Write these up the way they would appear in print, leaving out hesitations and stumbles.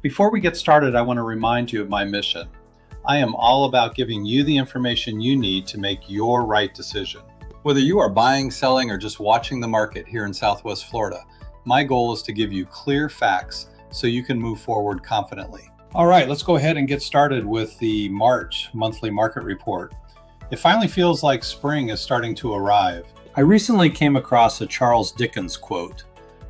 Before we get started, I want to remind you of my mission. I am all about giving you the information you need to make your right decision. Whether you are buying, selling, or just watching the market here in Southwest Florida, my goal is to give you clear facts so you can move forward confidently. All right, let's go ahead and get started with the March monthly market report. It finally feels like spring is starting to arrive. I recently came across a Charles Dickens quote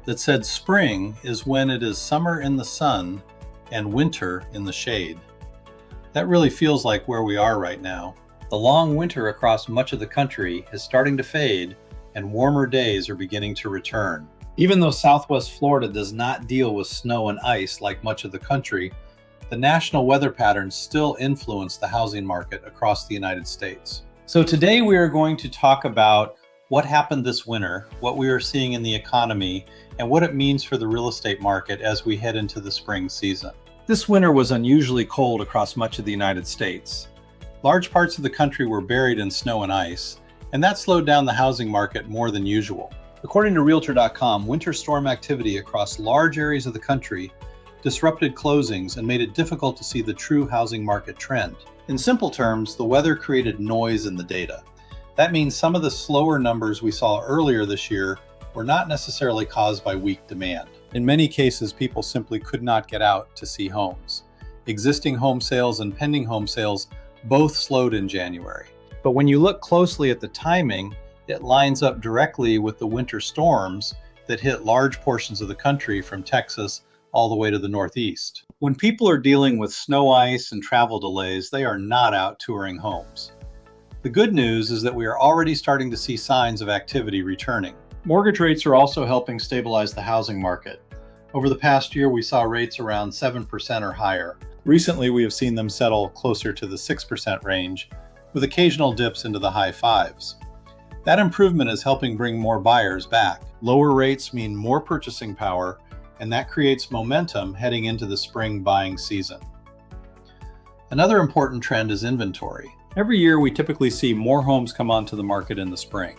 that said, "Spring is when it is summer in the sun and winter in the shade." That really feels like where we are right now. The long winter across much of the country is starting to fade and warmer days are beginning to return. Even though Southwest Florida does not deal with snow and ice like much of the country, the national weather patterns still influence the housing market across the United States. So today we are going to talk about what happened this winter, what we are seeing in the economy, and what it means for the real estate market as we head into the spring season. This winter was unusually cold across much of the United States. Large parts of the country were buried in snow and ice, and that slowed down the housing market more than usual. According to Realtor.com, winter storm activity across large areas of the country disrupted closings and made it difficult to see the true housing market trend. In simple terms, the weather created noise in the data. That means some of the slower numbers we saw earlier this year were not necessarily caused by weak demand. In many cases, people simply could not get out to see homes. Existing home sales and pending home sales both slowed in January. But when you look closely at the timing, it lines up directly with the winter storms that hit large portions of the country from Texas all the way to the Northeast. When people are dealing with snow, ice, and travel delays, they are not out touring homes. The good news is that we are already starting to see signs of activity returning. Mortgage rates are also helping stabilize the housing market. Over the past year, we saw rates around 7% or higher. Recently, we have seen them settle closer to the 6% range, with occasional dips into the high fives. That improvement is helping bring more buyers back. Lower rates mean more purchasing power, and that creates momentum heading into the spring buying season. Another important trend is inventory. Every year, we typically see more homes come onto the market in the spring.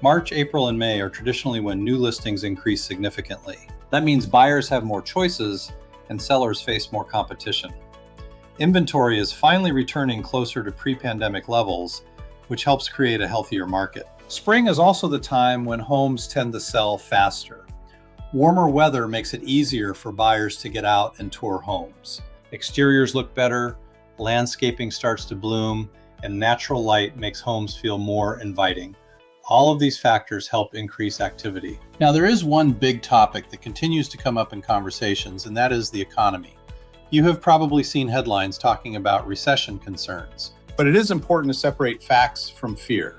March, April, and May are traditionally when new listings increase significantly. That means buyers have more choices and sellers face more competition. Inventory is finally returning closer to pre-pandemic levels, which helps create a healthier market. Spring is also the time when homes tend to sell faster. Warmer weather makes it easier for buyers to get out and tour homes. Exteriors look better, landscaping starts to bloom, and natural light makes homes feel more inviting. All of these factors help increase activity. Now, there is one big topic that continues to come up in conversations, and that is the economy. You have probably seen headlines talking about recession concerns, but it is important to separate facts from fear.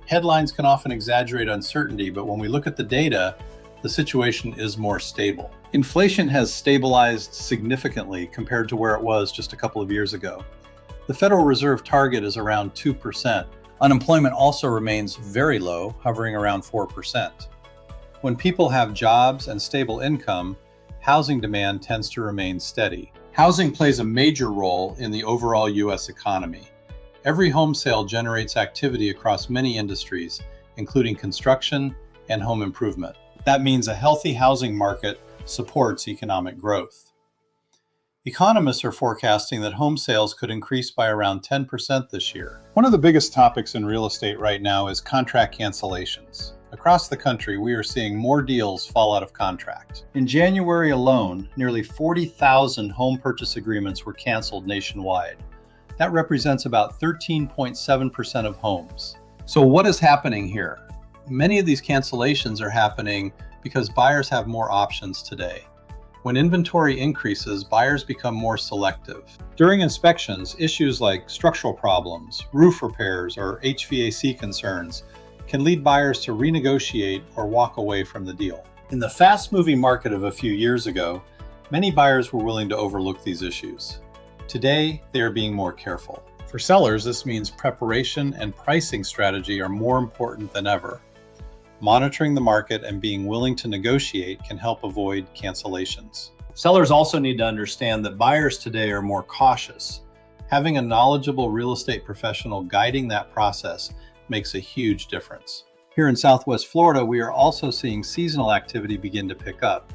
Headlines can often exaggerate uncertainty, but when we look at the data, the situation is more stable. Inflation has stabilized significantly compared to where it was just a couple of years ago. The Federal Reserve target is around 2%. Unemployment also remains very low, hovering around 4%. When people have jobs and stable income, housing demand tends to remain steady. Housing plays a major role in the overall U.S. economy. Every home sale generates activity across many industries, including construction and home improvement. That means a healthy housing market supports economic growth. Economists are forecasting that home sales could increase by around 10% this year. One of the biggest topics in real estate right now is contract cancellations. Across the country, we are seeing more deals fall out of contract. In January alone, nearly 40,000 home purchase agreements were canceled nationwide. That represents about 13.7% of homes. So what is happening here? Many of these cancellations are happening because buyers have more options today. When inventory increases, buyers become more selective. During inspections, issues like structural problems, roof repairs, or HVAC concerns can lead buyers to renegotiate or walk away from the deal. In the fast-moving market of a few years ago, many buyers were willing to overlook these issues. Today, they are being more careful. For sellers, this means preparation and pricing strategy are more important than ever. Monitoring the market and being willing to negotiate can help avoid cancellations. Sellers also need to understand that buyers today are more cautious. Having a knowledgeable real estate professional guiding that process makes a huge difference. Here in Southwest Florida, we are also seeing seasonal activity begin to pick up.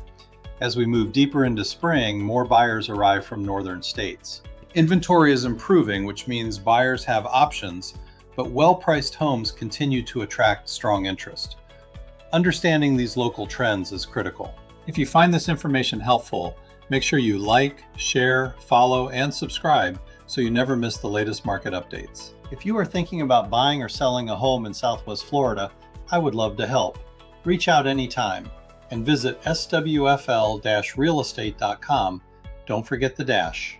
As we move deeper into spring, more buyers arrive from northern states. Inventory is improving, which means buyers have options, but well-priced homes continue to attract strong interest. Understanding these local trends is critical. If you find this information helpful, make sure you like, share, follow, and subscribe so you never miss the latest market updates. If you are thinking about buying or selling a home in Southwest Florida, I would love to help. Reach out anytime and visit swfl-realestate.com. Don't forget the dash.